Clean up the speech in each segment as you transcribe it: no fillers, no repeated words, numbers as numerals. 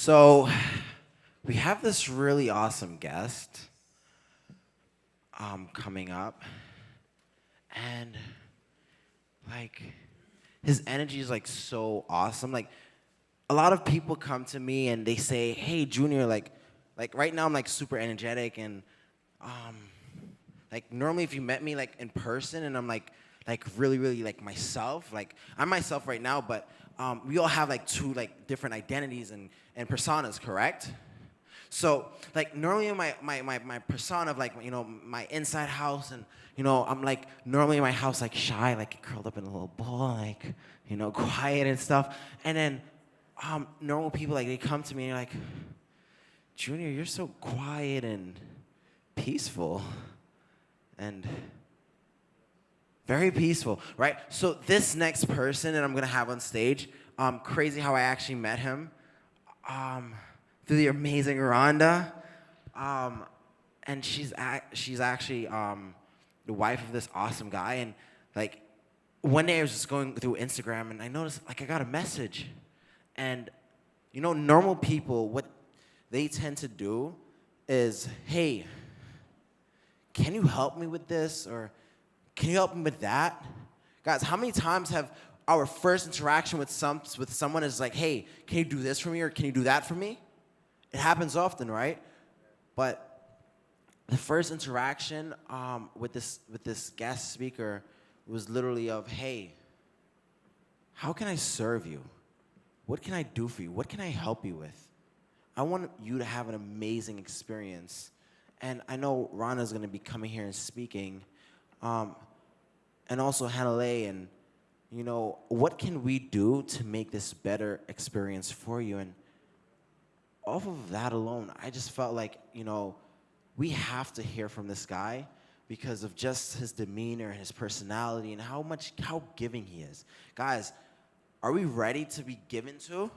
So we have this really awesome guest coming up, and like his energy is like so awesome. Like a lot of people come to me and they say, "Hey, Junior, like right now I'm like super energetic and like normally if you met me like in person and I'm like really like myself, like I'm myself right now, but we all have like two like different identities and personas, correct?" So like normally my persona of like, you know, my inside house, and you know, I'm like normally in my house like shy, like curled up in a little ball, like, you know, quiet and stuff. And then normal people, like they come to me and they're like, "Junior, you're so quiet and peaceful and very peaceful," right? So this next person that I'm gonna have on stage, crazy how I actually met him. Through the amazing Rhonda, and she's actually the wife of this awesome guy. And like one day I was just going through Instagram and I noticed like I got a message, and you know, normal people, what they tend to do is, "Hey, can you help me with this?" or "Can you help me with that?" Guys, how many times have our first interaction with someone is like, "Hey, can you do this for me?" or "Can you do that for me?" It happens often, right? But the first interaction with this guest speaker was literally of, "Hey, how can I serve you? What can I do for you? What can I help you with? I want you to have an amazing experience." And I know Rana's gonna be coming here and speaking, and also Hanalei, and you know, what can we do to make this better experience for you? And off of that alone, I just felt like, you know, we have to hear from this guy because of just his demeanor, his personality, and how giving he is. Guys, are we ready to be given to?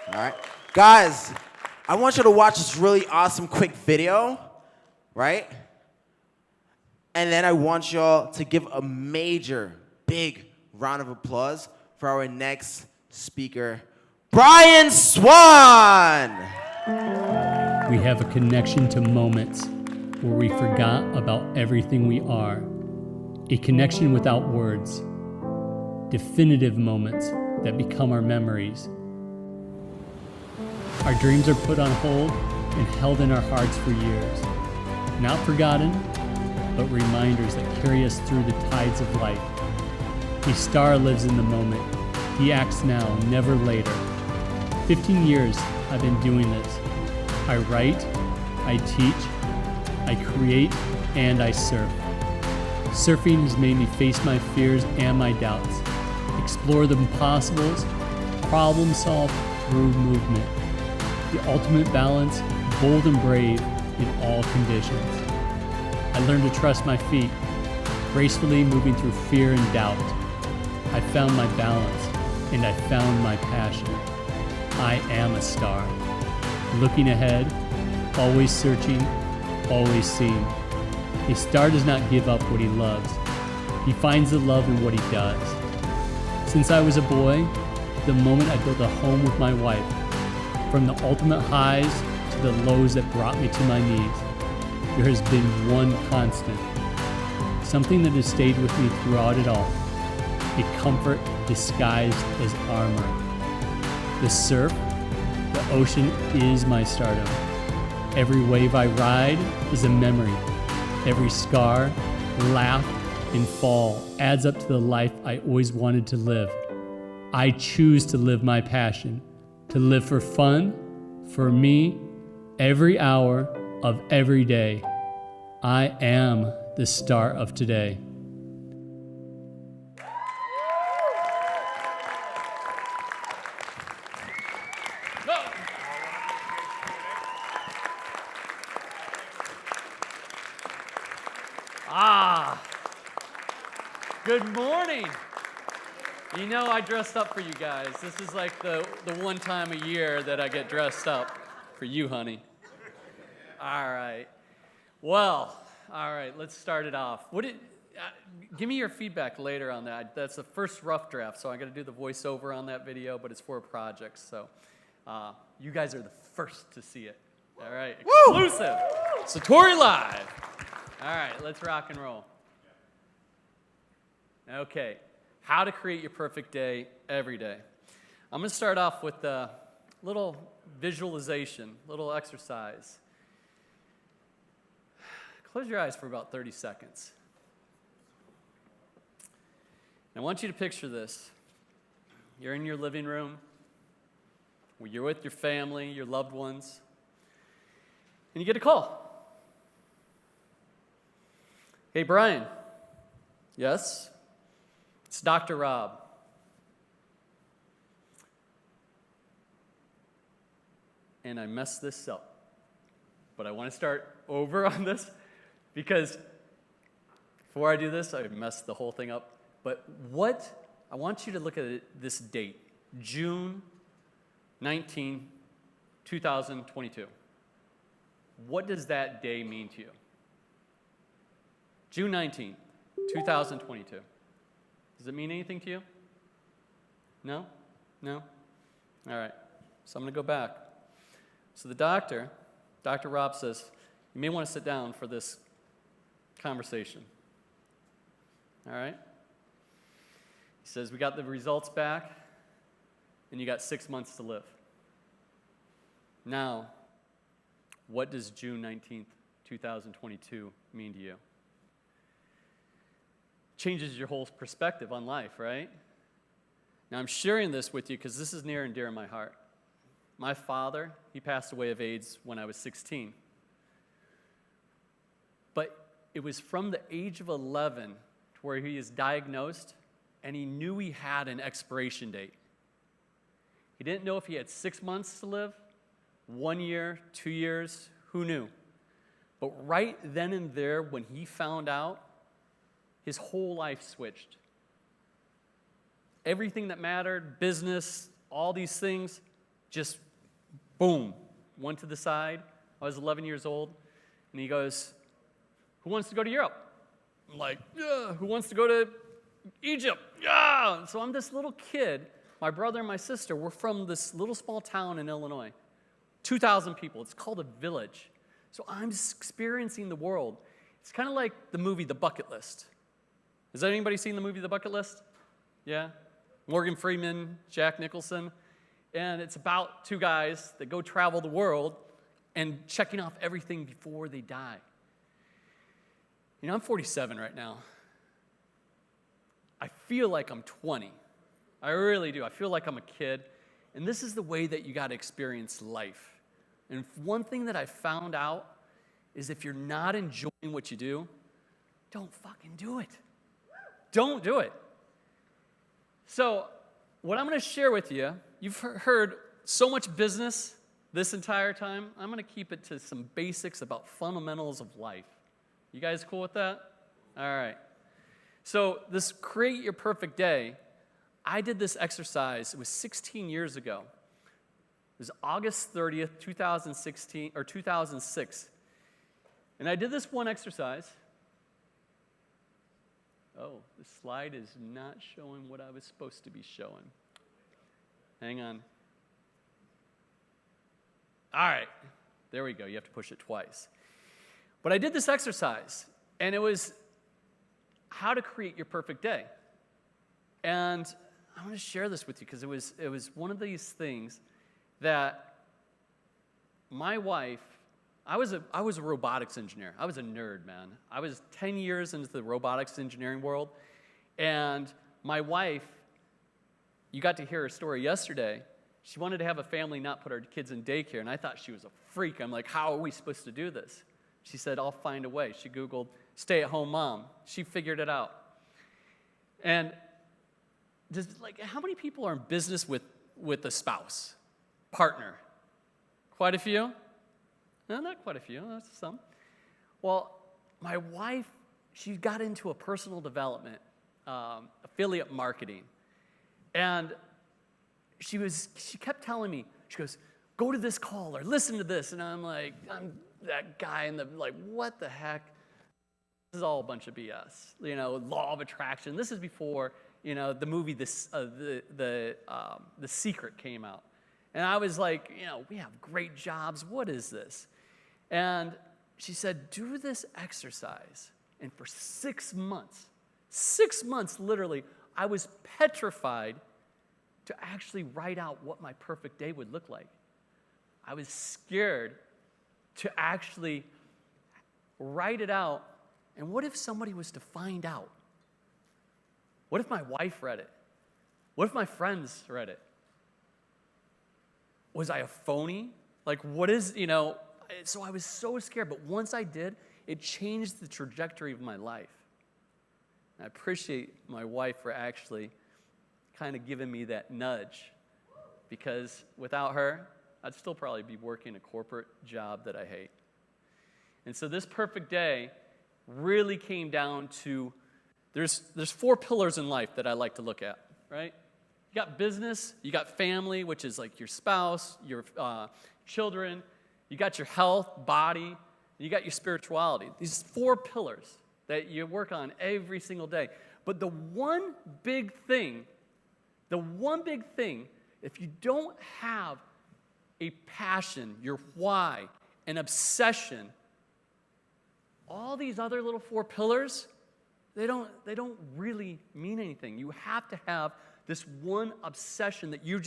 All right. Guys, I want you to watch this really awesome quick video, right? And then I want y'all to give a major, big round of applause for our next speaker, Brian Swan. We have a connection to moments where we forgot about everything we are. A connection without words. Definitive moments that become our memories. Our dreams are put on hold and held in our hearts for years. Not forgotten, but reminders that carry us through the tides of life. A star lives in the moment. He acts now, never later. 15 years I've been doing this. I write, I teach, I create, and I surf. Surfing has made me face my fears and my doubts, explore the impossibles, problem solve through movement. The ultimate balance, bold and brave in all conditions. I learned to trust my feet, gracefully moving through fear and doubt. I found my balance, and I found my passion. I am a star. Looking ahead, always searching, always seeing. A star does not give up what he loves. He finds the love in what he does. Since I was a boy, the moment I built a home with my wife, from the ultimate highs to the lows that brought me to my knees, there has been one constant, something that has stayed with me throughout it all, a comfort disguised as armor. The surf, the ocean is my stardom. Every wave I ride is a memory. Every scar, laugh, and fall adds up to the life I always wanted to live. I choose to live my passion, to live for fun, for me, every hour of every day. I am the star of today. Good morning. You know, I dressed up for you guys. This is like the one time a year that I get dressed up for you, honey. All right. Well, all right, let's start it off. give me your feedback later on that. That's the first rough draft, so I got to do the voiceover on that video, but it's for a project, so you guys are the first to see it. All right, exclusive. Sotori Live. All right, let's rock and roll. Okay, how to create your perfect day every day. I'm going to start off with a little visualization, little exercise. Close your eyes for about 30 seconds. I want you to picture this. You're in your living room, or you're with your family, your loved ones, and you get a call. Hey, Brian. Yes? It's Dr. Rob. And I messed this up. But I want to start over on this because before I do this, I messed the whole thing up. But I want you to look at this date, June 19, 2022. What does that day mean to you? June 19, 2022. Does it mean anything to you? No? No? All right. So I'm going to go back. So the Dr. Rob says, you may want to sit down for this conversation. All right? He says, we got the results back, and you got 6 months to live. Now, what does June 19th, 2022 mean to you? Changes your whole perspective on life, right? Now, I'm sharing this with you because this is near and dear in my heart. My father, he passed away of AIDS when I was 16. But it was from the age of 11 to where he is diagnosed, and he knew he had an expiration date. He didn't know if he had 6 months to live, 1 year, 2 years, who knew? But right then and there, when he found out, his whole life switched. Everything that mattered, business, all these things, just boom, went to the side. I was 11 years old, and he goes, who wants to go to Europe? I'm like, yeah. Who wants to go to Egypt? Yeah. So I'm this little kid. My brother and my sister, we're from this little small town in Illinois. 2,000 people. It's called a village. So I'm just experiencing the world. It's kind of like the movie The Bucket List. Has anybody seen the movie The Bucket List? Yeah? Morgan Freeman, Jack Nicholson. And it's about two guys that go travel the world and checking off everything before they die. You know, I'm 47 right now. I feel like I'm 20. I really do. I feel like I'm a kid. And this is the way that you got to experience life. And one thing that I found out is if you're not enjoying what you do, don't fucking do it. Don't do it. So, what I'm going to share with you, you've heard so much business this entire time. I'm going to keep it to some basics about fundamentals of life. You guys cool with that? All right. So, this Create Your Perfect Day, I did this exercise. It was 16 years ago. It was August 30th, 2016 or 2006. And I did this one exercise. Oh, the slide is not showing what I was supposed to be showing. Hang on. All right. There we go. You have to push it twice. But I did this exercise, and it was how to create your perfect day. And I want to share this with you because it was one of these things that my wife, I was a robotics engineer. I was a nerd, man. I was 10 years into the robotics engineering world, and my wife, you got to hear her story yesterday. She wanted to have a family, not put our kids in daycare, and I thought she was a freak. I'm like, how are we supposed to do this? She said, I'll find a way. She Googled stay-at-home mom. She figured it out. And how many people are in business with a spouse, partner? Quite a few? No, not quite a few. That's some. Well, my wife, she got into a personal development, affiliate marketing. And she kept telling me, she goes, go to this call or listen to this. And I'm like, I'm that guy in the, like, what the heck? is all a bunch of BS. Law of attraction. This is before, the movie The Secret came out. And I was like, we have great jobs. What is this? And she said, do this exercise. And for 6 months literally, I was petrified to actually write out what my perfect day would look like. I was scared to actually write it out. And what if somebody was to find out? What if my wife read it? What if my friends read it? Was I a phony? So I was so scared. But once I did, it changed the trajectory of my life. And I appreciate my wife for actually kind of giving me that nudge, because without her, I'd still probably be working a corporate job that I hate. And so this perfect day really came down to, there's 4 pillars in life that I like to look at, right? You got business, you got family, which is like your spouse, your children, you got your health, body, you got your spirituality. These 4 pillars that you work on every single day. But the one big thing, if you don't have a passion, your why, an obsession, all these other little 4 pillars, they don't really mean anything. You have to have this one obsession that you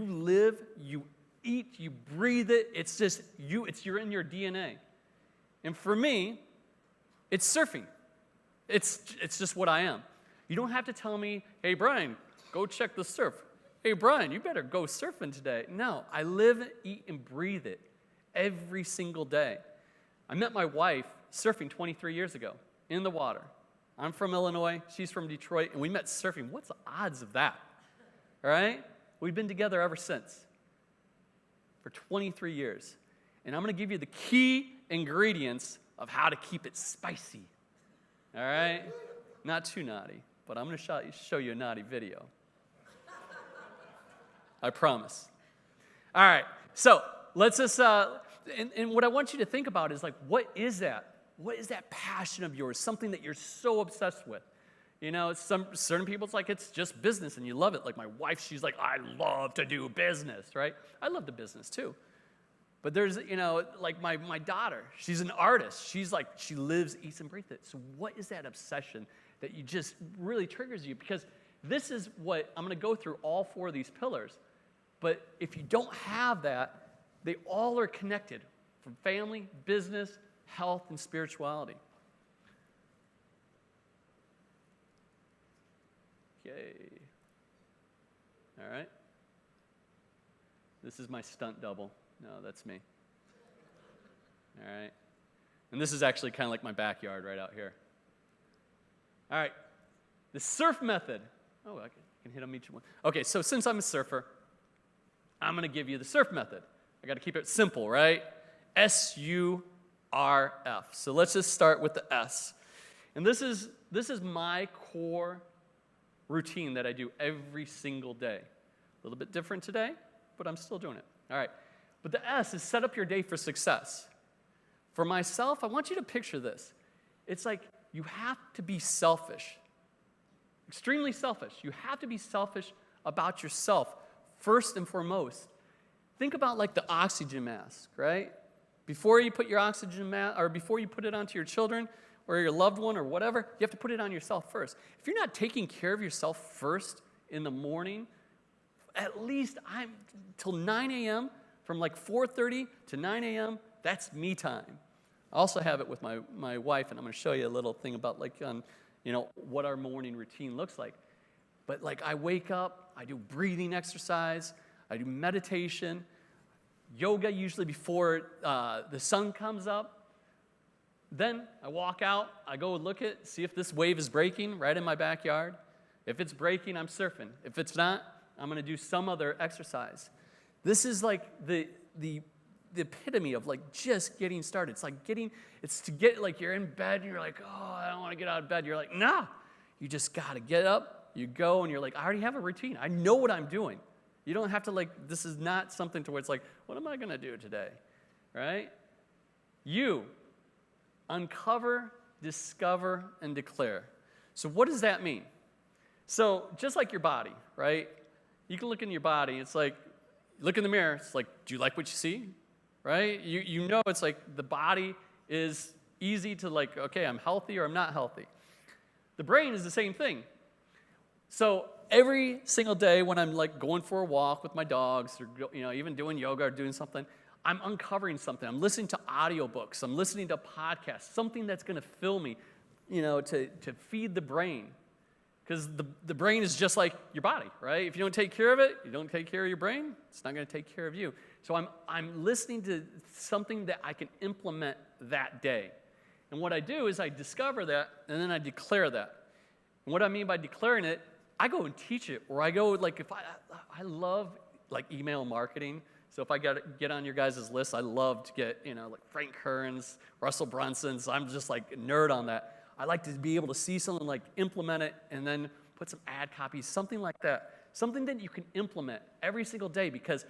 live, you eat, you breathe it. It's just you're in your DNA. And for me, it's surfing. It's just what I am. You don't have to tell me, hey, Brian, go check the surf. Hey, Brian, you better go surfing today. No, I live, eat, and breathe it every single day. I met my wife surfing 23 years ago in the water. I'm from Illinois. She's from Detroit. And we met surfing. What's the odds of that? All right? We've been together ever since for 23 years. And I'm going to give you the key ingredients of how to keep it spicy. All right? Not too naughty, but I'm going to show you a naughty video. I promise. All right. So let's just, and what I want you to think about is what is that? What is that passion of yours? Something that you're so obsessed with. Certain people, it's just business and you love it. Like my wife, she's like, I love to do business, right? I love the business too. But there's, my daughter, she's an artist. She lives, eats, and breathes it. So what is that obsession that you just really triggers you? Because this is what, I'm going to go through all 4 of these pillars. But if you don't have that, they all are connected from family, business, health, and spirituality. Okay. All right. This is my stunt double. No, that's me. All right. And this is actually kind of like my backyard right out here. All right. The S.U.R.F Method. Oh, I can hit on each one. Okay, so since I'm a surfer, I'm going to give you the S.U.R.F Method. I got to keep it simple, right? S-U-R-F. So let's just start with the S. And this is my core routine that I do every single day. A little bit different today, but I'm still doing it. All right. But the S is set up your day for success. For myself, I want you to picture this. It's like you have to be selfish. Extremely selfish. You have to be selfish about yourself first and foremost. Think about the oxygen mask, right? Before you put your oxygen mask, or before you put it onto your children or your loved one or whatever, you have to put it on yourself first. If you're not taking care of yourself first in the morning, at least till 9 a.m., from 4:30 to 9 a.m., that's me time. I also have it with my wife, and I'm going to show you a little thing about what our morning routine looks like. But I wake up, I do breathing exercise, I do meditation, yoga usually before the sun comes up. Then I walk out, I go look see if this wave is breaking right in my backyard. If it's breaking, I'm surfing. If it's not, I'm going to do some other exercise. This is the epitome of just getting started. It's to get you're in bed and you're oh, I don't want to get out of bed. You're nah, you just got to get up, you go, and you're I already have a routine. I know what I'm doing. You don't have to this is not something to where it's what am I going to do today, right? You uncover discover, and declare. So what does that mean? So just like your body, right? You can look in your body. It's like, look in the mirror. It's like, do you like what you see? Right? You know it's like the body is easy to like, okay, I'm healthy or I'm not healthy. The brain is the same thing. So every single day when I'm like going for a walk with my dogs or even doing yoga or doing something, I'm uncovering something. I'm listening to audiobooks. I'm listening to podcasts, something that's going to fill me, to feed the brain. Because the brain is just like your body, right? If you don't take care of it, you don't take care of your brain, it's not going to take care of you. So I'm listening to something that I can implement that day. And what I do is I discover that, and then I declare that. And what I mean by declaring it, I go and teach it, or I go, like, if I love, like, email marketing. So if I get on your guys' list, I love to get, like Frank Kern's, Russell Brunson's. I'm just, like, a nerd on that. I like to be able to see something, like, implement it, and then put some ad copies, something like that. Something that you can implement every single day, because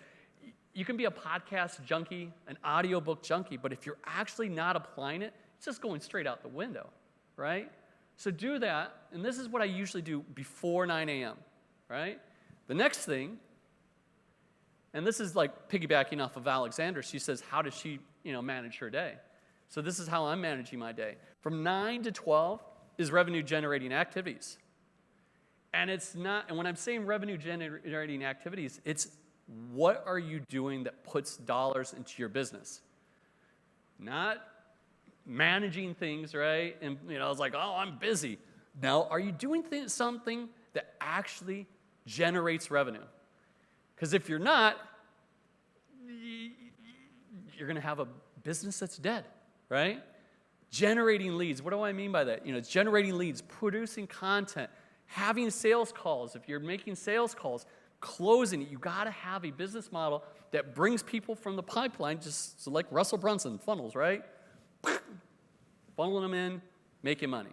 you can be a podcast junkie, an audiobook junkie, but if you're actually not applying it, it's just going straight out the window, right? So do that, and this is what I usually do before 9 a.m., right? The next thing, and this is like piggybacking off of Alexander, she says, how does she, manage her day? So this is how I'm managing my day. From 9 to 12 is revenue-generating activities. And when I'm saying revenue-generating activities, it's what are you doing that puts dollars into your business? Not managing things, right? And, I was like, oh, I'm busy. No, are you doing something that actually generates revenue? Because if you're not, you're going to have a business that's dead, right? Generating leads. What do I mean by that? It's generating leads, producing content, having sales calls. If you're making sales calls, closing it. You got to have a business model that brings people from the pipeline, just so like Russell Brunson funnels, right? Funneling them in, making money.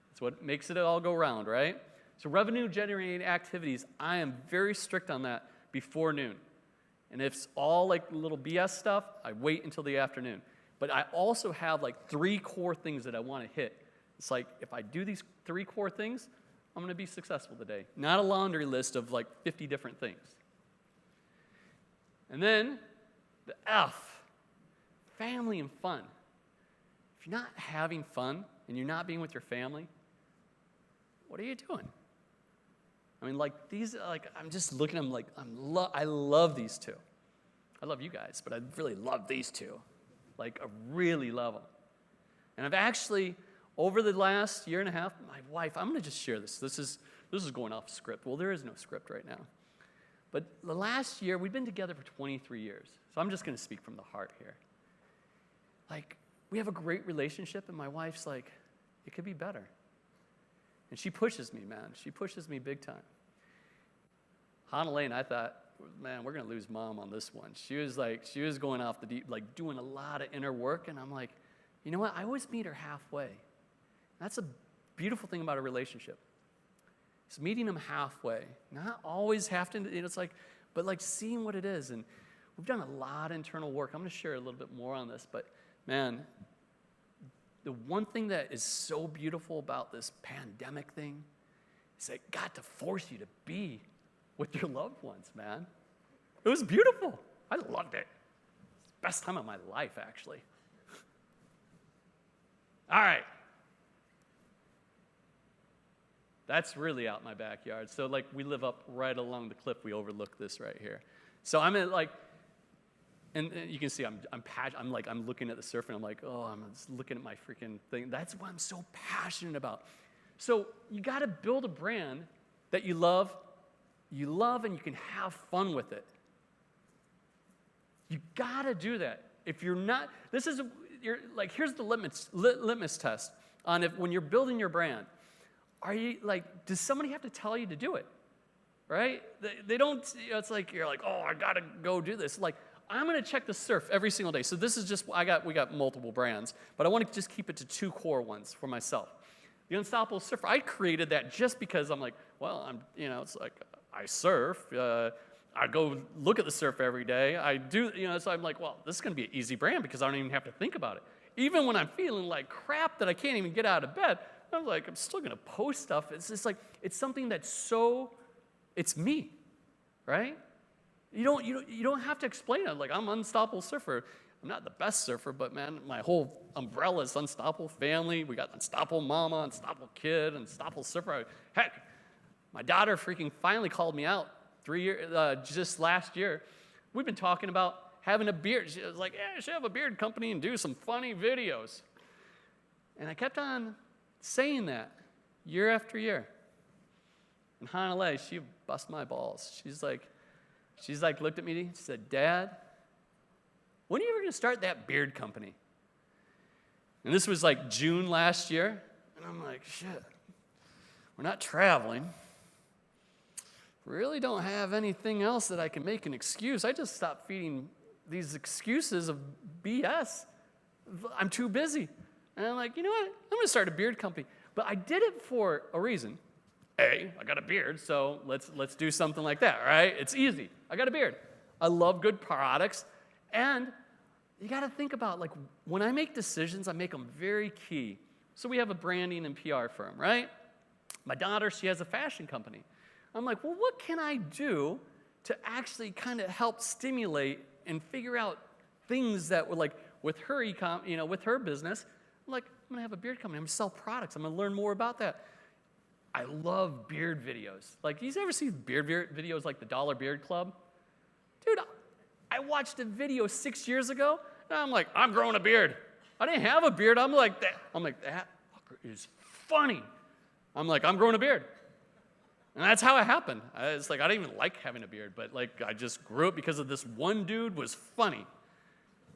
That's what makes it all go round, right? So revenue-generating activities, I am very strict on that before noon. And if it's all like little BS stuff, I wait until the afternoon. But I also have like 3 core things that I want to hit. It's like, if I do these 3 core things, I'm going to be successful today. Not a laundry list of like 50 different things. And then the F, family and fun. If you're not having fun and you're not being with your family, what are you doing? I mean, like these, like I'm just looking at them like I love these 2. I love you guys, but I really love these 2. Like I really love them. And I've actually, over the last year and a half, my wife, I'm going to just share this. This is going off script. Well, there is no script right now. But the last year, we've been together for 23 years. So I'm just going to speak from the heart here. Like, we have a great relationship, and my wife's like, it could be better. And she pushes me, man. She pushes me big time. Hannah Lane, I thought, man, we're going to lose mom on this one. She was going off the deep, like doing a lot of inner work, and I'm like, you know what? I always meet her halfway. That's a beautiful thing about a relationship. It's meeting them halfway. Not always have to, it's like, but like seeing what it is. And we've done a lot of internal work. I'm going to share a little bit more on this, but man, the one thing that is so beautiful about this pandemic thing is it got to force you to be with your loved ones, man. It was beautiful. I loved it. It's the best time of my life, actually. All right. That's really out in my backyard. So, like, we live up right along the cliff. We overlook this right here. So I'm at, like, and you can see I'm looking at the surf, and I'm like, oh, I'm just looking at my freaking thing. That's what I'm so passionate about. So you got to build a brand that you love, and you can have fun with it. You got to do that. If you're not, here's the litmus test on when you're building your brand. Are you like, does somebody have to tell you to do it? Right? They don't, it's like, you're like, oh, I got to go do this. Like, I'm going to check the surf every single day. So this is just, we got multiple brands, but I want to just keep it to 2 core ones for myself. The Unstoppable Surfer, I created that just because I'm like, well, it's like, I surf. I go look at the surf every day. I do, so I'm like, well, this is going to be an easy brand because I don't even have to think about it. even when I'm feeling like crap that I can't even get out of bed, I'm like, I'm still going to post stuff. It's just like, it's something that's so, it's me, right? You don't have to explain it. Like, I'm an unstoppable surfer. I'm not the best surfer, but man, my whole umbrella is unstoppable family. We got unstoppable mama, unstoppable kid, unstoppable surfer. Heck, my daughter freaking finally called me out just last year. We've been talking about having a beard. She was like, yeah, I should have a beard company and do some funny videos. And I kept on saying that year after year. And Hanalei, she bust my balls. She's like, looked at me, she said, Dad, when are you ever going to start that beard company? And this was like June last year. And I'm like, shit, we're not traveling. Really don't have anything else that I can make an excuse. I just stopped feeding these excuses of BS. I'm too busy. And I'm like, you know what? I'm going to start a beard company. But I did it for a reason. A, I got a beard, so let's do something like that, right? It's easy. I got a beard. I love good products. And you got to think about, like, when I make decisions, I make them very key. So we have a branding and PR firm, right? My daughter, she has a fashion company. I'm like, well, what can I do to actually kind of help stimulate and figure out things that were like with her with her business? I'm like, I'm gonna have a beard company. I'm gonna sell products. I'm gonna learn more about that. I love beard videos. Like, you ever see beard videos like the Dollar Beard Club? Dude, I watched a video 6 years ago, and I'm like, I'm growing a beard. I didn't have a beard. I'm like, that fucker is funny. I'm like, I'm growing a beard. And that's how it happened. It's like, I didn't even like having a beard, but like, I just grew it because of this one dude was funny.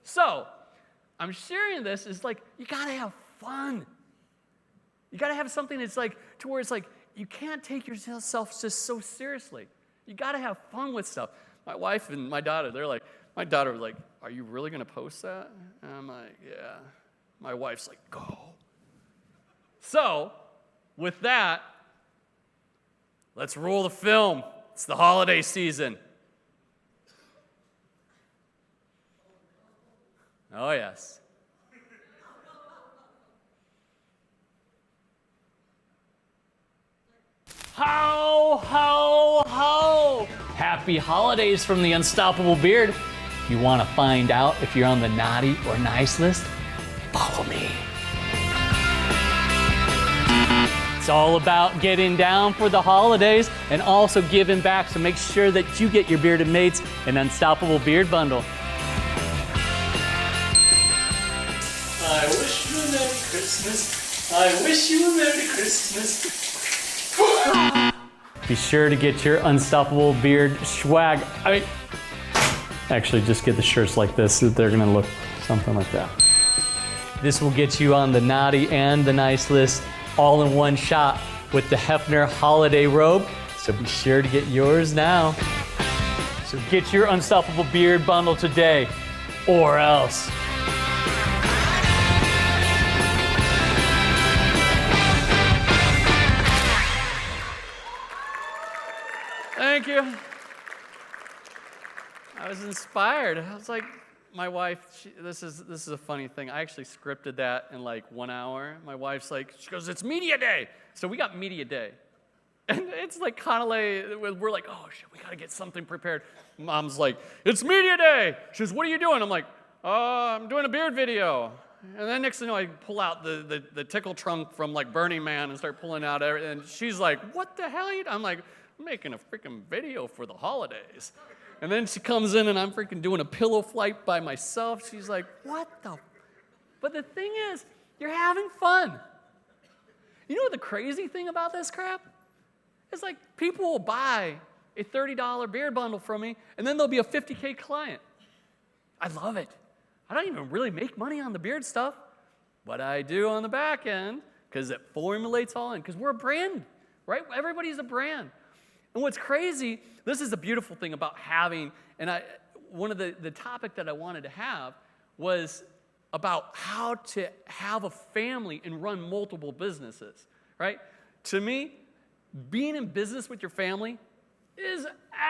So, I'm sharing this is like, you gotta have fun. You gotta have something that's like, to where it's like, you can't take yourself just so seriously. You gotta have fun with stuff. My wife and my daughter, my daughter was like, are you really gonna post that? And I'm like, yeah. My wife's like, go. So, with that, let's roll the film. It's the holiday season. Oh, yes. Ho, ho, ho! Happy holidays from the Unstoppable Beard. If you want to find out if you're on the naughty or nice list, follow me. It's all about getting down for the holidays and also giving back, so make sure that you get your bearded mates an Unstoppable Beard Bundle. I wish you a Merry Christmas. I wish you a Merry Christmas. Be sure to get your Unstoppable Beard swag. Actually, just get the shirts like this. They're gonna look something like that. This will get you on the naughty and the nice list all in one shot with the Hefner holiday robe. So be sure to get yours now. So get your Unstoppable Beard Bundle today, or else. Thank you. I was inspired. I was like, my wife, this is a funny thing. I actually scripted that in like 1 hour. My wife's like, she goes, it's media day. So we got media day. And it's like kind of like, we're like, oh shit, we got to get something prepared. Mom's like, it's media day. She goes, what are you doing? I'm like, I'm doing a beard video. And then next thing you know, I pull out the tickle trunk from like Burning Man and start pulling out everything. And she's like, what the hell are you doing? I'm like, I'm making a freaking video for the holidays. And then she comes in and I'm freaking doing a pillow flight by myself. She's like, what the? But the thing is, you're having fun. You know what the crazy thing about this crap? It's like people will buy a $30 beard bundle from me and then there'll be a $50K client. I love it. I don't even really make money on the beard stuff, but I do on the back end because it formulates all in, because we're a brand, right? Everybody's a brand. And what's crazy, this is the beautiful thing about having, and one of the topic that I wanted to have was about how to have a family and run multiple businesses, right? To me, being in business with your family is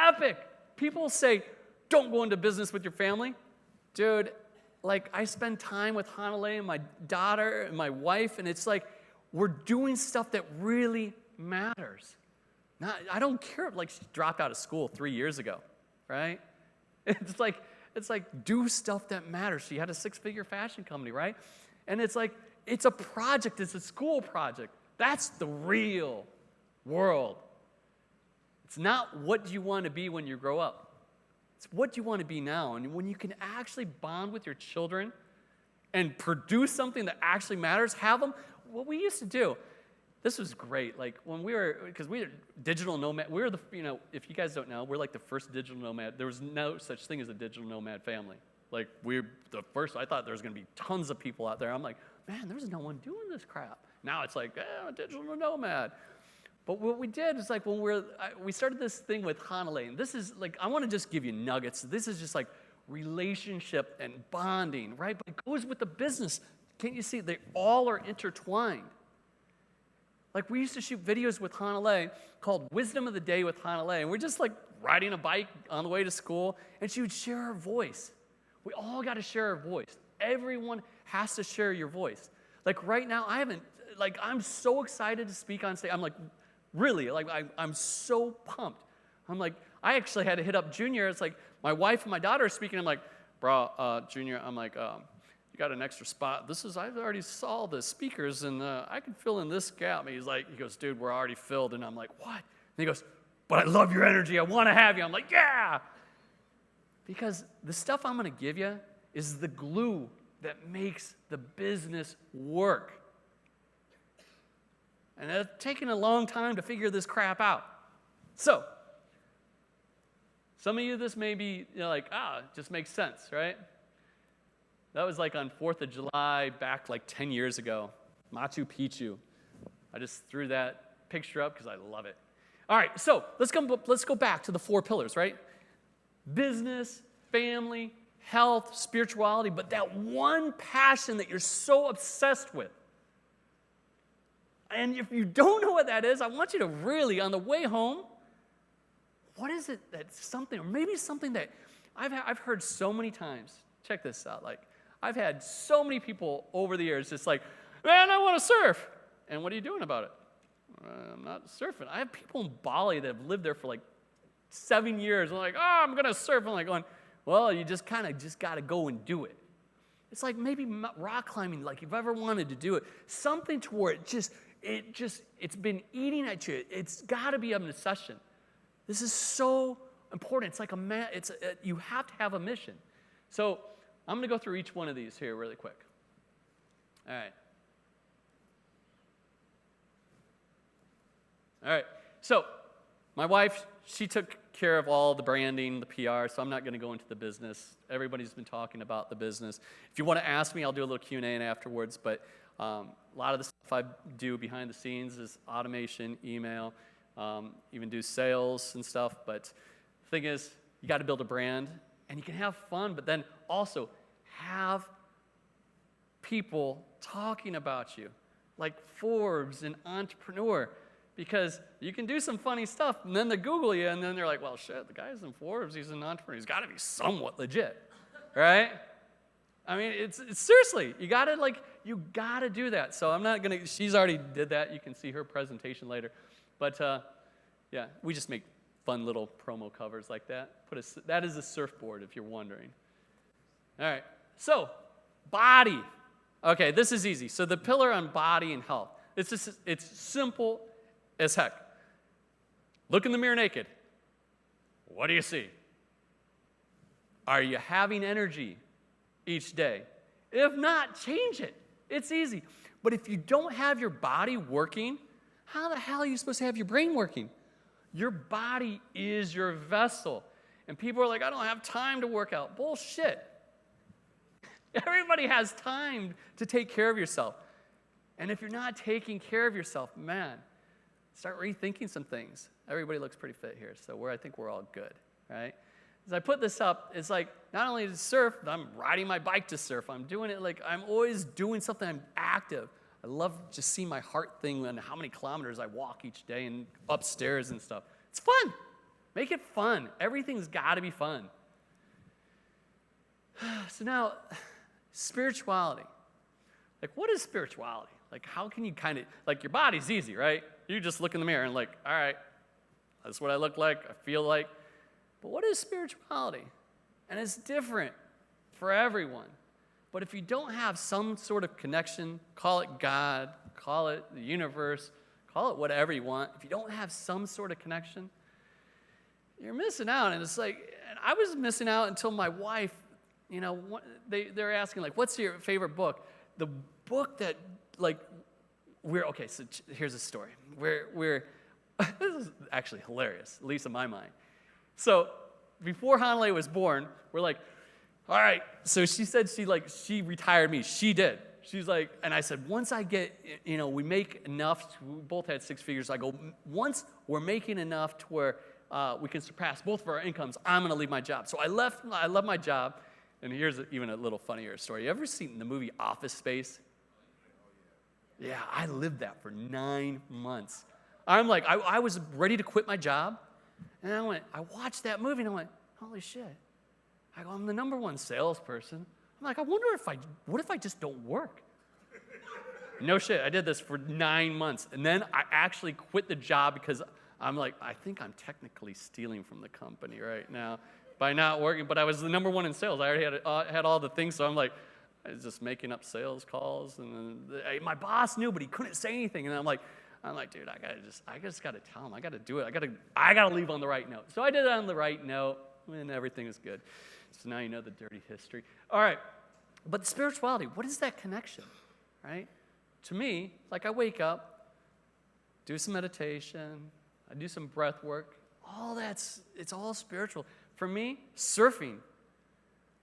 epic. People say, don't go into business with your family. Dude, like I spend time with Hanalei and my daughter and my wife, and it's like we're doing stuff that really matters. I don't care, like she dropped out of school 3 years ago, right? It's like do stuff that matters. She had a 6-figure fashion company, right? And it's like, it's a project, it's a school project. That's the real world. It's not what you want to be when you grow up. It's what you want to be now. And when you can actually bond with your children and produce something that actually matters, have them. What we used to do, this was great. Like when we were digital nomad, we were the, if you guys don't know, we're like the first digital nomad. There was no such thing as a digital nomad family. Like we're the first, I thought there was going to be tons of people out there. I'm like, man, there's no one doing this crap. Now it's like, digital nomad. But what we did is like when we started this thing with Hanalei, and this is like, I want to just give you nuggets. This is just like relationship and bonding, right? But it goes with the business. Can't you see? They all are intertwined. Like we used to shoot videos with Hanalei called Wisdom of the Day with Hanalei, and we're just like riding a bike on the way to school, and she would share her voice. We all got to share our voice. Everyone has to share your voice. Like right now, I'm so excited to speak on stage. I'm like, really, like I'm so pumped. I'm like, I actually had to hit up Junior. It's like my wife and my daughter are speaking. I'm like, bro, Junior, I'm like, you got an extra spot. I've already saw the speakers, and I can fill in this gap. And he goes, dude, we're already filled. And I'm like, what? And he goes, but I love your energy. I want to have you. I'm like, yeah. Because the stuff I'm going to give you is the glue that makes the business work. And it's taken a long time to figure this crap out. So, some of you, this may be like, it just makes sense, right? That was like on 4th of July back like 10 years ago. Machu Picchu. I just threw that picture up because I love it. All right, so let's go back to the 4 pillars, right? Business, family, health, spirituality, but that one passion that you're so obsessed with. And if you don't know what that is, I want you to really, on the way home, what is it that's something, or maybe something that I've heard so many times. Check this out. Like, I've had so many people over the years just like, man, I want to surf. And what are you doing about it? I'm not surfing. I have people in Bali that have lived there for like 7 years. And like, I'm going to surf. I'm like going, well, you just kind of got to go and do it. It's like maybe rock climbing, like you've ever wanted to do it. Something to where it's been eating at you. It's got to be an obsession. This is so important. It's like you have to have a mission. So I'm going to go through each one of these here really quick. All right. So my wife, she took care of all the branding, the PR, so I'm not going to go into the business. Everybody's been talking about the business. If you want to ask me, I'll do a little Q&A afterwards, but a lot of the stuff I do behind the scenes is automation, email, even do sales and stuff. But the thing is, you got to build a brand, and you can have fun, but then also have people talking about you, like Forbes and Entrepreneur, because you can do some funny stuff, and then they Google you, and then they're like, well, shit, the guy's in Forbes, he's an entrepreneur, he's got to be somewhat legit, right? I mean, it's seriously, you got to do that. So I'm not going to, she's already did that. You can see her presentation later. But, yeah, we just make fun little promo covers like that. That is a surfboard, if you're wondering. All right, so body. Okay, this is easy. So the pillar on body and health, it's simple as heck. Look in the mirror naked. What do you see? Are you having energy each day? If not, change it. It's easy. But if you don't have your body working, how the hell are you supposed to have your brain working? Your body is your vessel. And people are like, I don't have time to work out. Bullshit. Everybody has time to take care of yourself. And if you're not taking care of yourself, man, start rethinking some things. Everybody looks pretty fit here, so I think we're all good, right? As I put this up, it's like not only to surf, I'm riding my bike to surf. I'm doing it like I'm always doing something. I'm active. I love just seeing my heart thing and how many kilometers I walk each day and upstairs and stuff. It's fun. Make it fun. Everything's got to be fun. So now, Spirituality. Like, what is spirituality? Like, how can you kind of, like, your body's easy, right? You just look in the mirror and like, all right, that's what I look like, I feel like. But what is spirituality? And it's different for everyone. But if you don't have some sort of connection, call it God, call it the universe, call it whatever you want. If you don't have some sort of connection, you're missing out. And it's like, and I was missing out until my wife, you know, they're asking, like, what's your favorite book? The book that, like, okay, so here's a story. This is actually hilarious, at least in my mind. So before Hanley was born, we're like, all right. So she said she retired me. She did. She's like, and I said, once I get, you know, we make enough, we both had 6 figures. I go, once we're making enough to where we can surpass both of our incomes, I'm going to leave my job. So I left my job. And here's even a little funnier story. You ever seen the movie Office Space? Yeah, I lived that for 9 months. I'm like, I was ready to quit my job. And I watched that movie and I went, holy shit. I go, I'm the #1 salesperson. I'm like, what if I just don't work? No shit, I did this for 9 months. And then I actually quit the job because I'm like, I think I'm technically stealing from the company right now by not working. But I was the #1 in sales. I already had all the things, so I'm like, I was just making up sales calls. And then my boss knew, but he couldn't say anything. And I'm like, dude, I just got to tell him. I got to do it. I got to leave on the right note. So I did it on the right note, and everything is good. So now you know the dirty history. All right, but spirituality, what is that connection, right? To me, like I wake up, do some meditation, I do some breath work. It's all spiritual. For me, surfing,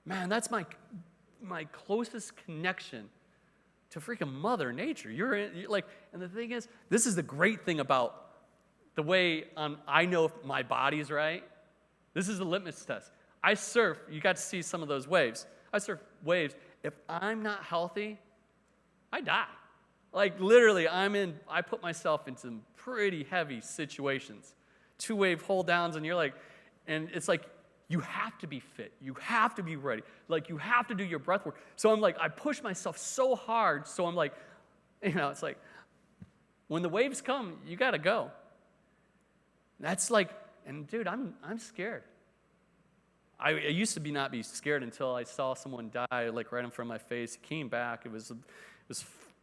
man, that's my closest connection to freaking Mother Nature. And the thing is, this is the great thing about the way I know if my body's right. This is the litmus test. I surf, you got to see some of those waves. I surf waves. If I'm not healthy, I die. Like literally, I put myself in some pretty heavy situations. 2-wave hold downs, and and it's like, you have to be fit. You have to be ready. Like, you have to do your breath work. So I'm like, I push myself so hard. So I'm like, it's like, when the waves come, you got to go. That's like, and dude, I'm scared. I used to not be scared until I saw someone die, like right in front of my face. He came back. It was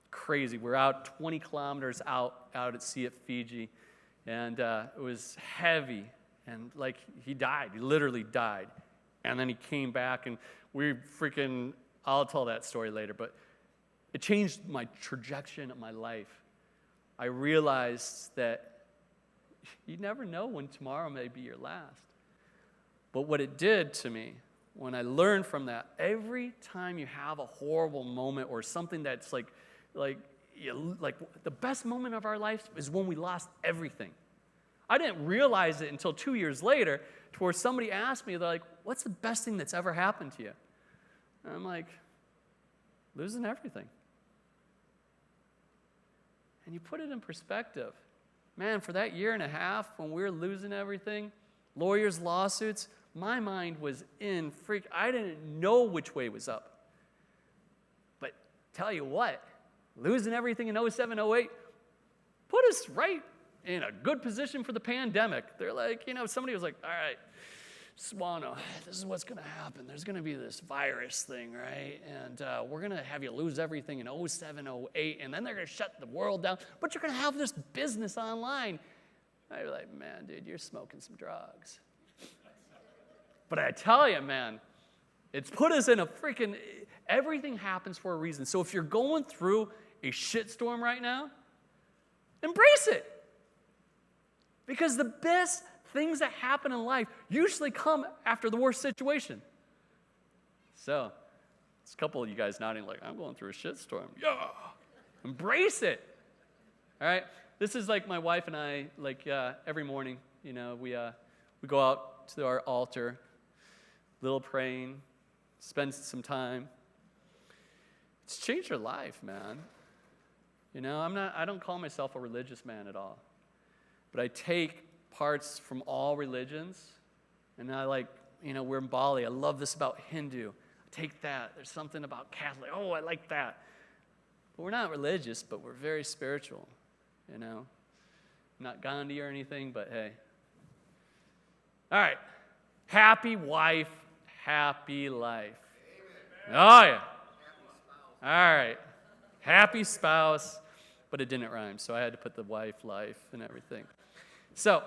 crazy. We're out 20 kilometers out at sea at Fiji, and it was heavy. And like he died. He literally died. And then he came back, and I'll tell that story later, but it changed my trajectory of my life. I realized that you never know when tomorrow may be your last. But what it did to me, when I learned from that, every time you have a horrible moment or something that's like the best moment of our life is when we lost everything. I didn't realize it until 2 years later, to where somebody asked me, they're like, what's the best thing that's ever happened to you? And I'm like, losing everything. And you put it in perspective. Man, for that 1.5 years when we were losing everything, lawyers, lawsuits, my mind was in freak. I didn't know which way was up. But tell you what, losing everything in 07, 08 put us right in a good position for the pandemic. They're like, somebody was like, all right, Swan, this is what's going to happen. There's going to be this virus thing, right? And we're going to have you lose everything in 07, 08, and then they're going to shut the world down. But you're going to have this business online. I'd be like, man, dude, you're smoking some drugs. But I tell you, man, it's put us in a freaking, everything happens for a reason. So if you're going through a shitstorm right now, embrace it. Because the best things that happen in life usually come after the worst situation. So, it's a couple of you guys nodding like, I'm going through a shitstorm. Yeah! Embrace it. All right? This is like my wife and I, every morning, we go out to our altar, little praying, spend some time. It's changed our life, man. I don't call myself a religious man at all. But I take parts from all religions, and we're in Bali. I love this about Hindu. take that. There's something about Catholic. Oh, I like that. But we're not religious, but we're very spiritual, you know. Not Gandhi or anything, but hey. All right. Happy wife, happy life. Amen. Oh, yeah. All right. Happy spouse, but it didn't rhyme, so I had to put the wife, life, and everything. So,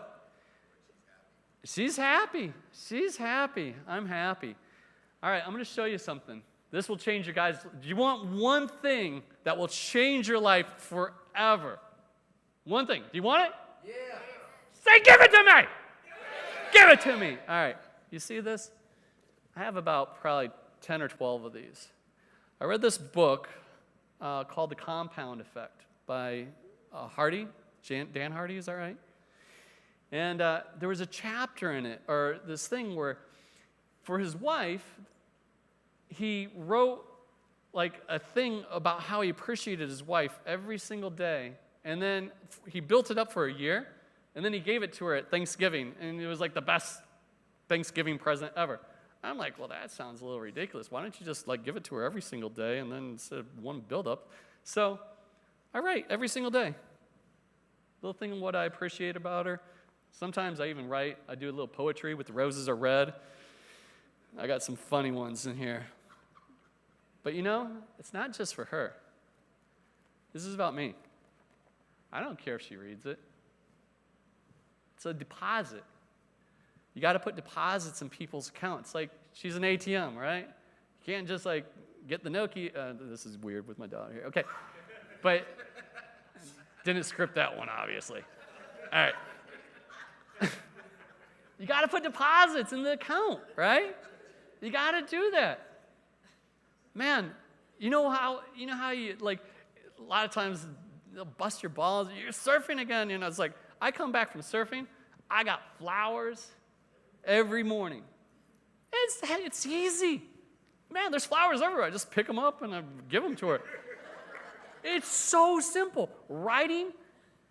she's happy. She's happy. I'm happy. All right, I'm going to show you something. This will change your guys. Do you want one thing that will change your life forever? One thing. Do you want it? Yeah. Say, give it to me. Give it to me. All right. You see this? I have about probably 10 or 12 of these. I read this book called The Compound Effect by Hardy. Dan Hardy, is that right? And there was a chapter in it, or this thing where for his wife, he wrote like a thing about how he appreciated his wife every single day. And then he built it up for a year, and then he gave it to her at Thanksgiving, and it was like the best Thanksgiving present ever. I'm like, well, that sounds a little ridiculous. Why don't you just like give it to her every single day, and then instead of one build-up? So I write every single day. Little thing of what I appreciate about her. Sometimes I even write. I do a little poetry with the roses are red. I got some funny ones in here. But you know, it's not just for her. This is about me. I don't care if she reads it. It's a deposit. You got to put deposits in people's accounts. Like, she's an ATM, right? You can't just, like, get the Nokia. This is weird with my daughter here. Okay. But didn't script that one, obviously. All right. You got to put deposits in the account, right? You got to do that. Man, you know how you, like, a lot of times they'll bust your balls. You're surfing again. You know, it's like, I come back from surfing. I got flowers every morning. It's easy. Man, there's flowers everywhere. I just pick them up and I give them to her. It's so simple. Writing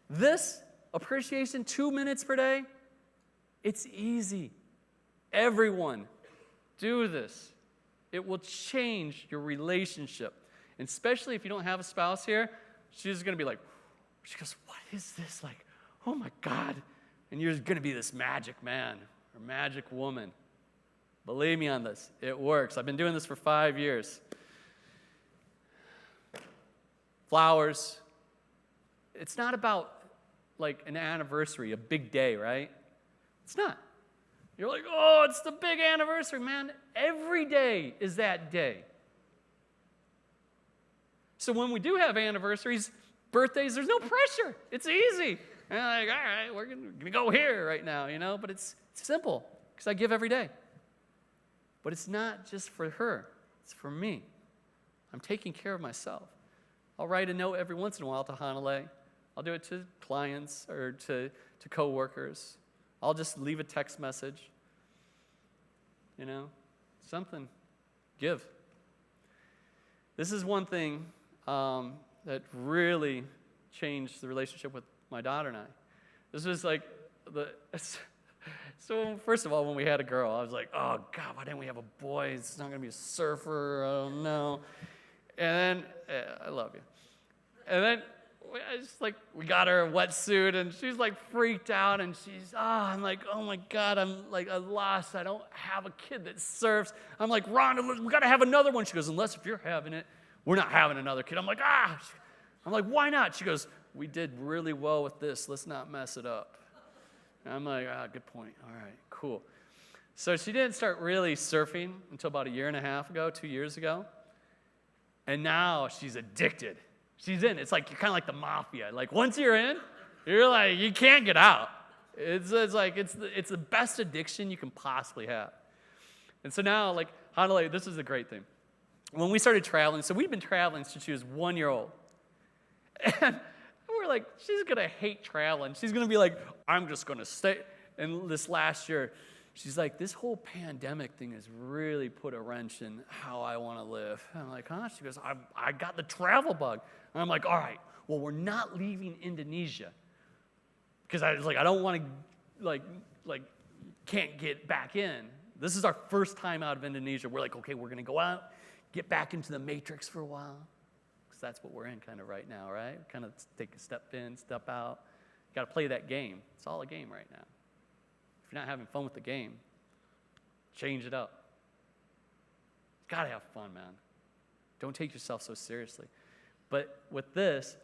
this appreciation 2 minutes per day, it's easy. Everyone, do this. It will change your relationship. And especially if you don't have a spouse here, she's going to be like, she goes, what is this? Like, oh my God. And you're going to be this magic man or magic woman. Believe me on this. It works. I've been doing this for 5 years. Flowers. It's not about like an anniversary, a big day, right? It's not. You're like, oh, it's the big anniversary, man. Every day is that day. So when we do have anniversaries, birthdays, there's no pressure. It's easy. And I'm like, all right, we're going to go here right now, you know? But it's simple because I give every day. But it's not just for her. It's for me. I'm taking care of myself. I'll write a note every once in a while to Hanale. I'll do it to clients or to coworkers. I'll just leave a text message. You know, something. Give. This is one thing that really changed the relationship with my daughter and I. This was like so first of all, when we had a girl, I was like, oh God, why didn't we have a boy? It's not going to be a surfer. I don't know. And then, I love you. And then we got her a wetsuit, and she's like freaked out, and I'm like, oh my God, I'm lost. I don't have a kid that surfs. I'm like, Rhonda, we got to have another one. She goes, unless if you're having it, we're not having another kid. I'm like, I'm like, why not? She goes, we did really well with this. Let's not mess it up. And I'm like, good point. All right, cool. So she didn't start really surfing until about 1.5 years ago, 2 years ago. And now she's addicted. She's in. It's like you're kind of like the mafia. Like once you're in, you're like, you can't get out. It's the best addiction you can possibly have. And so now, like, Hanale, this is a great thing. When we started traveling, so we've been traveling since she was 1 year old. And we're like, she's going to hate traveling. She's going to be like, I'm just going to stay. And this last year, she's like, this whole pandemic thing has really put a wrench in how I want to live. And I'm like, huh? She goes, I got the travel bug. And I'm like, all right, well, we're not leaving Indonesia. Because I was like, I don't want to, like, can't get back in. This is our first time out of Indonesia. We're like, okay, we're going to go out, get back into the matrix for a while. Because that's what we're in kind of right now, right? Kind of take a step in, step out. Got to play that game. It's all a game right now. If you're not having fun with the game, change it up. Got to have fun, man. Don't take yourself so seriously. But with this,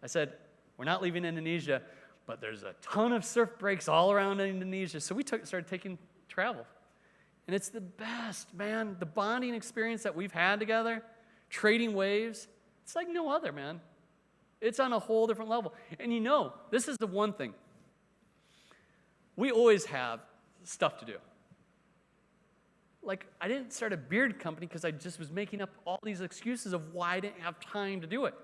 I said, we're not leaving Indonesia, but there's a ton of surf breaks all around Indonesia. So we started taking travel. And it's the best, man. The bonding experience that we've had together, trading waves, it's like no other, man. It's on a whole different level. And you know, this is the one thing. We always have stuff to do. Like, I didn't start a beard company because I just was making up all these excuses of why I didn't have time to do it.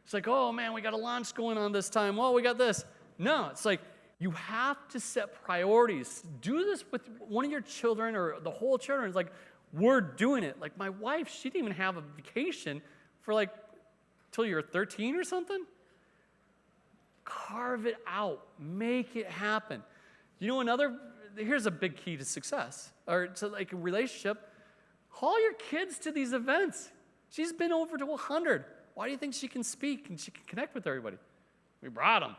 It's like, oh, man, we got a launch going on this time. Well, we got this. No, it's like, you have to set priorities. Do this with one of your children or the whole children. It's like, we're doing it. Like, my wife, she didn't even have a vacation for, like, till you're 13 or something. Carve it out. Make it happen. You know, here's a big key to success, or to, like, a relationship. Haul your kids to these events. She's been over to 100. Why do you think she can speak and she can connect with everybody? We brought them.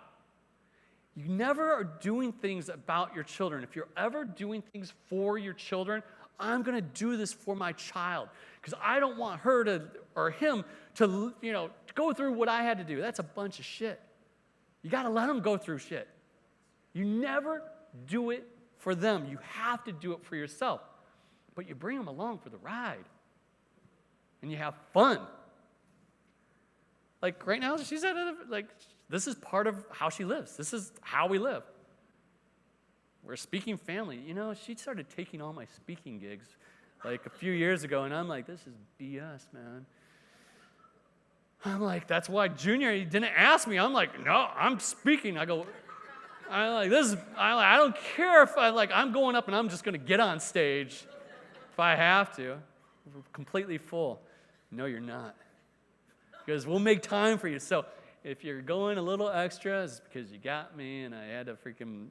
You never are doing things about your children. If you're ever doing things for your children, I'm going to do this for my child because I don't want her to, or him to, go through what I had to do. That's a bunch of shit. You got to let them go through shit. You never do it for them. You have to do it for yourself. But you bring them along for the ride. And you have fun. Like right now, she's at this is part of how she lives. This is how we live. We're a speaking family. You know, she started taking all my speaking gigs like a few years ago, and I'm like, this is BS, man. I'm like, that's why Junior, he didn't ask me. I'm like, no, I'm speaking. I don't care if I'm going up and I'm just going to get on stage if I have to. We're completely full. No, you're not. Because we'll make time for you. So if you're going a little extra, it's because you got me and I had to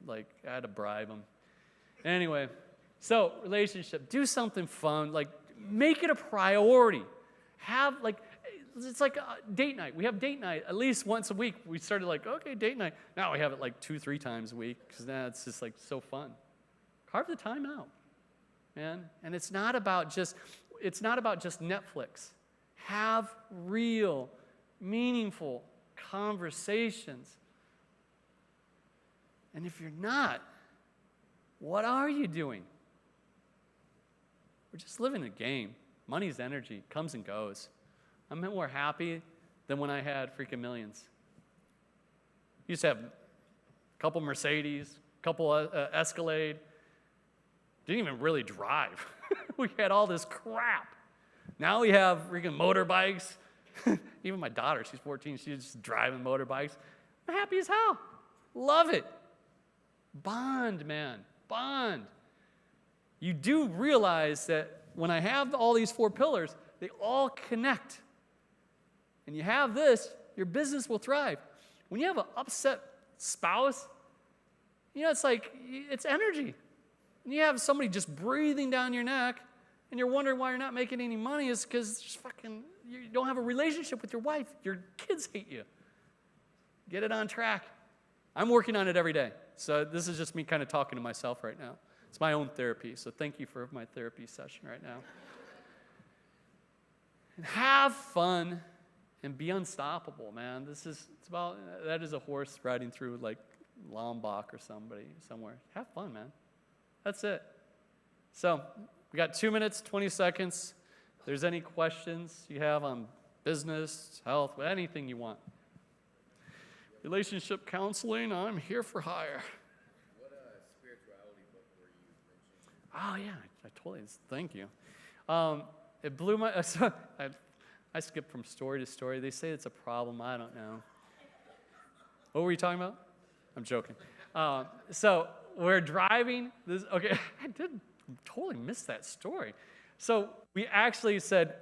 I had to bribe them. Anyway, so relationship, do something fun. Make it a priority. It's like a date night. We have date night at least once a week. We started okay, date night. Now we have it 2-3 times a week because now it's just so fun. Carve the time out, man. And it's not about just Netflix. Have real, meaningful conversations. And if you're not, what are you doing? We're just living a game. Money's energy, comes and goes. I'm more happy than when I had freaking millions. You used to have a couple Mercedes, a couple Escalade. Didn't even really drive. We had all this crap. Now we have freaking motorbikes. Even my daughter, she's 14, she's just driving motorbikes. I'm happy as hell. Love it. Bond, man. Bond. You do realize that when I have all these 4 pillars, they all connect. And you have this, your business will thrive. When you have an upset spouse, it's energy. And you have somebody just breathing down your neck, and you're wondering why you're not making any money, is because you don't have a relationship with your wife. Your kids hate you. Get it on track. I'm working on it every day. So this is just me kind of talking to myself right now. It's my own therapy, so thank you for my therapy session right now. And have fun and be unstoppable, man. That is a horse riding through Lombok or somewhere. Have fun, man. That's it. So we got 2 minutes, 20 seconds. If there's any questions you have on business, health, anything you want. Relationship counseling, I'm here for hire. What spirituality book were you mentioning? Oh, yeah, I totally, thank you. It blew my, I skipped from story to story. They say it's a problem, I don't know. What were you talking about? I'm joking. So we're driving, okay, I did totally miss that story. So we actually said,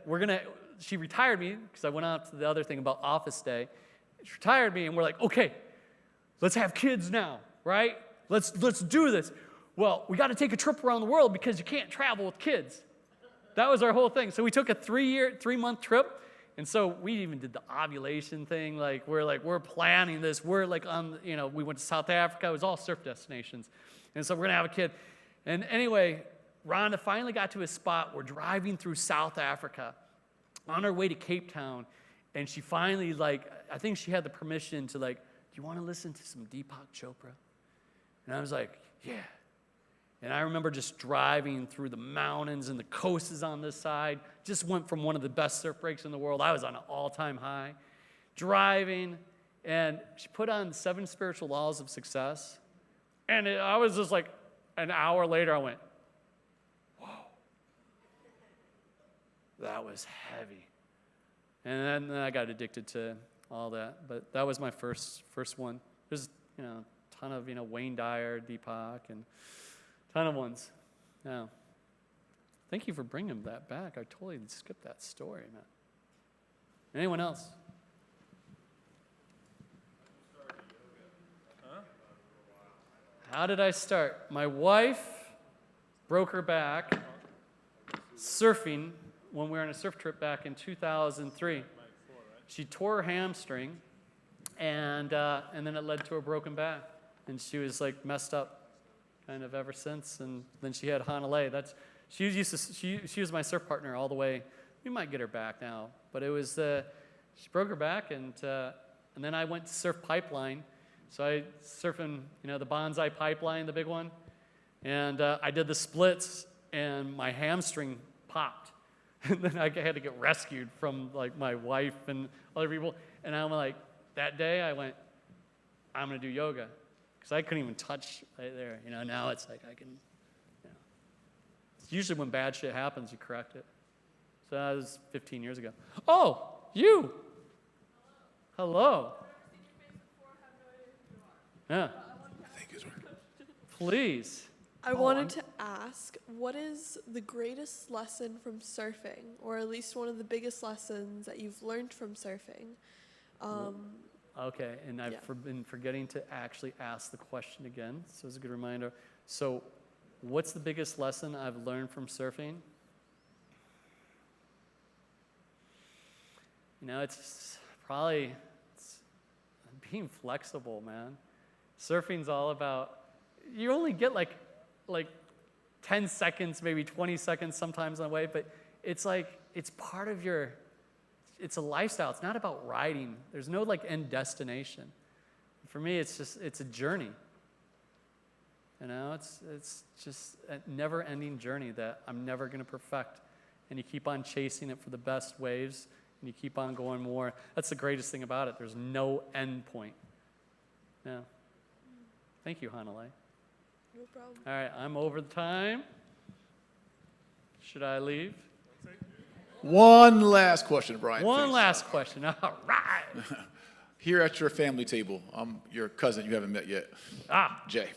she retired me, because I went out to the other thing about office day. She retired me, and we're like, okay, let's have kids now, right? Let's do this. well, we got to take a trip around the world because you can't travel with kids. That was our whole thing. So we took a 3-month trip. And so we even did the ovulation thing. We're planning this. We're like we went to South Africa. It was all surf destinations. And so we're going to have a kid. And anyway, Rhonda finally got to a spot. We're driving through South Africa on our way to Cape Town. And she finally, I think she had the permission to, do you want to listen to some Deepak Chopra? And I was like, yeah. And I remember just driving through the mountains, and the coast is on this side. Just went from one of the best surf breaks in the world. I was on an all-time high. Driving, and she put on 7 Spiritual Laws of Success. And I was just like, an hour later, I went, whoa. That was heavy. And then I got addicted to all that. But that was my first one. There's, a ton of, Wayne Dyer, Deepak, and ton of ones. Now, thank you for bringing that back. I totally skipped that story, man. Anyone else? How did I start? My wife broke her back surfing when we were on a surf trip back in 2003. She tore her hamstring, and then it led to a broken back. And she was messed up kind of ever since. And then she had Hanalei. She was my surf partner all the way. We might get her back now, but it was she broke her back, and then I went to surf pipeline. So I surfing the bonsai pipeline, the big one, and I did the splits, and my hamstring popped, and then I had to get rescued from my wife and other people. And I'm like, that day I went, I'm gonna do yoga. Because I couldn't even touch right there. Now it's I can, It's usually when bad shit happens, you correct it. So that was 15 years ago. Oh, you. Hello. Yeah. Please. I wanted to ask, what is the greatest lesson from surfing, or at least one of the biggest lessons that you've learned from surfing? Okay, and I've been forgetting to actually ask the question again, so it's a good reminder. So, what's the biggest lesson I've learned from surfing? It's probably being flexible, man. Surfing's all about, you only get like 10 seconds, maybe 20 seconds sometimes on a wave, but it's part of it's a lifestyle. It's not about riding. There's no end destination. For me, it's a journey. It's just a never-ending journey that I'm never going to perfect. And you keep on chasing it for the best waves, and you keep on going more. That's the greatest thing about it. There's no end point. Yeah. Thank you, Hanalei. No problem. All right, I'm over the time. Should I leave? One last question, Brian. One please. last question. All right. Here at your family table, your cousin you haven't met yet, Jay.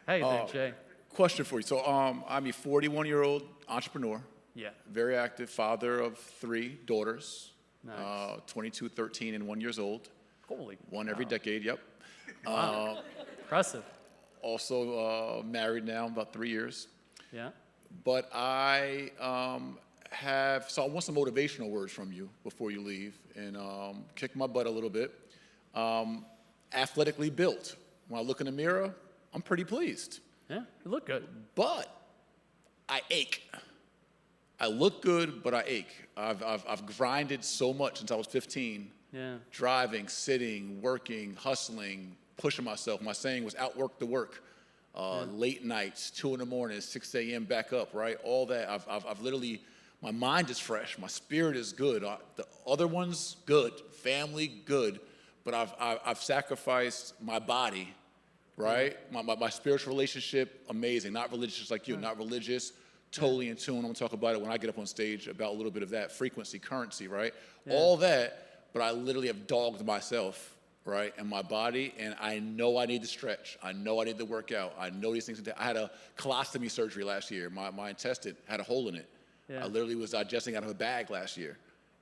Hey there, Jay. Question for you. So I'm a 41-year-old entrepreneur. Yeah. Very active, father of 3 daughters. Nice. 22, 13, and 1 years old. Holy. One every decade, yep. Wow. Impressive. Also married now, about 3 years. Yeah. But I so I want some motivational words from you before you leave, and kick my butt a little bit. Athletically built. When I look in the mirror, I'm pretty pleased. Yeah, you look good. But I ache. I look good, but I ache. I've grinded so much since I was 15. Yeah. Driving, sitting, working, hustling, pushing myself. My saying was outwork the work. Late nights, 2 in the morning, 6 a.m. back up, right? All that. I've literally, my mind is fresh. My spirit is good. The other one's good. Family, good. But I've sacrificed my body, right? My spiritual relationship, amazing. Not religious like you, not religious. Totally in tune. I'm going to talk about it when I get up on stage about a little bit of that. Frequency, currency, right? Yeah. All that, but I literally have dogged myself, right, and my body, and I know I need to stretch. I know I need to work out. I know these things. I had a colostomy surgery last year. My intestine had a hole in it. Yeah. I literally was digesting out of a bag last year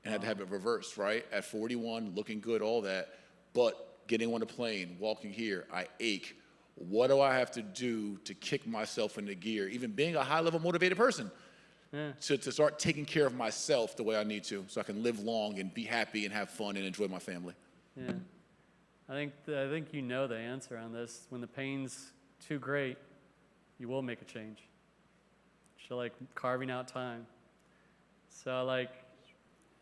and had to have it reversed, right? At 41, looking good, all that. But getting on a plane, walking here, I ache. what do I have to do to kick myself into gear, even being a high-level motivated person, to start taking care of myself the way I need to so I can live long and be happy and have fun and enjoy my family. Yeah. I think you know the answer on this. When the pain's too great, you will make a change. So like carving out time. So like,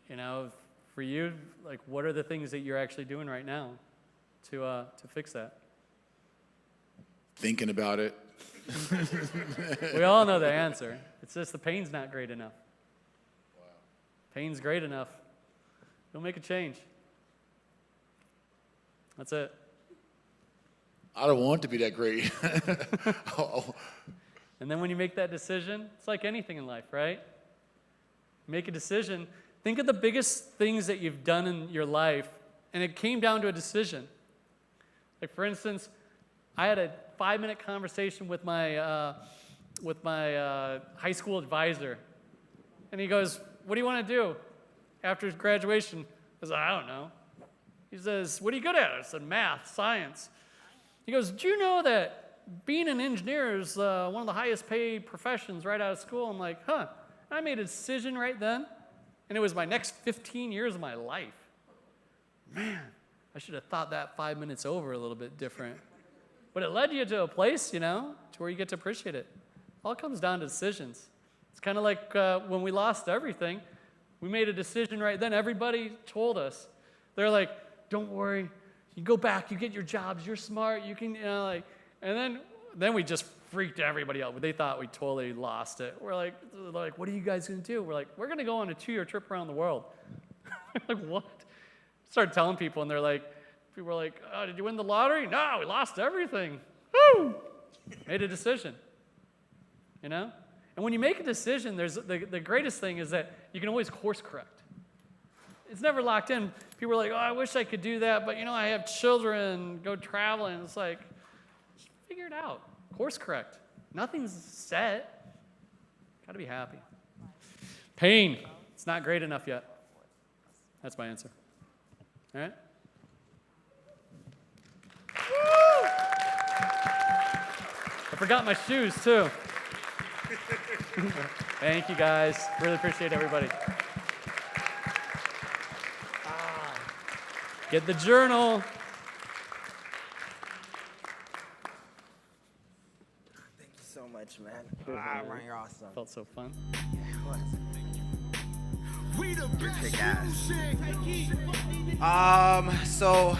you know, for you, like what are the things that you're actually doing right now to fix that? Thinking about it. We all know the answer. It's just the pain's not great enough. Wow. Pain's great enough. You'll make a change. That's it. I don't want it to be that great. And then when you make that decision, it's like anything in life, right? Make a decision. Think of the biggest things that you've done in your life, and it came down to a decision. Like, for instance, I had a 5-minute conversation with my high school advisor, and he goes, "What do you want to do after graduation?" I said, "I don't know." He says, "What are you good at?" I said, "Math, science." He goes, "Do you know that being an engineer is one of the highest paid professions right out of school?" I'm like, "Huh." I made a decision right then, and it was my next 15 years of my life. Man, I should have thought that 5 minutes over a little bit different. But it led you to a place, you know, to where you get to appreciate it. All comes down to decisions. It's kind of like when we lost everything, we made a decision right then. Everybody told us. They're like, "Don't worry, you go back, you get your jobs, you're smart, you can," you know, like, and then we just freaked everybody out. They thought we totally lost it. We're like, "What are you guys gonna do?" We're like, "We're gonna go on a 2-year trip around the world." Like, what? Started telling people, and they're like, people were like, "Oh, did you win the lottery?" "No, we lost everything." Woo! Made a decision, you know? And when you make a decision, there's the greatest thing is that you can always course correct. It's never locked in. People are like, "Oh, I wish I could do that, but you know, I have children, go traveling." It's like, just figure it out. Course correct. Nothing's set. Gotta be happy. Pain. It's not great enough yet. That's my answer. All right? Woo! I forgot my shoes, too. Thank you, guys. Really appreciate everybody. Get the journal. Thank you so much, man. Ryan, you're awesome. Felt so fun. You're kick ass. So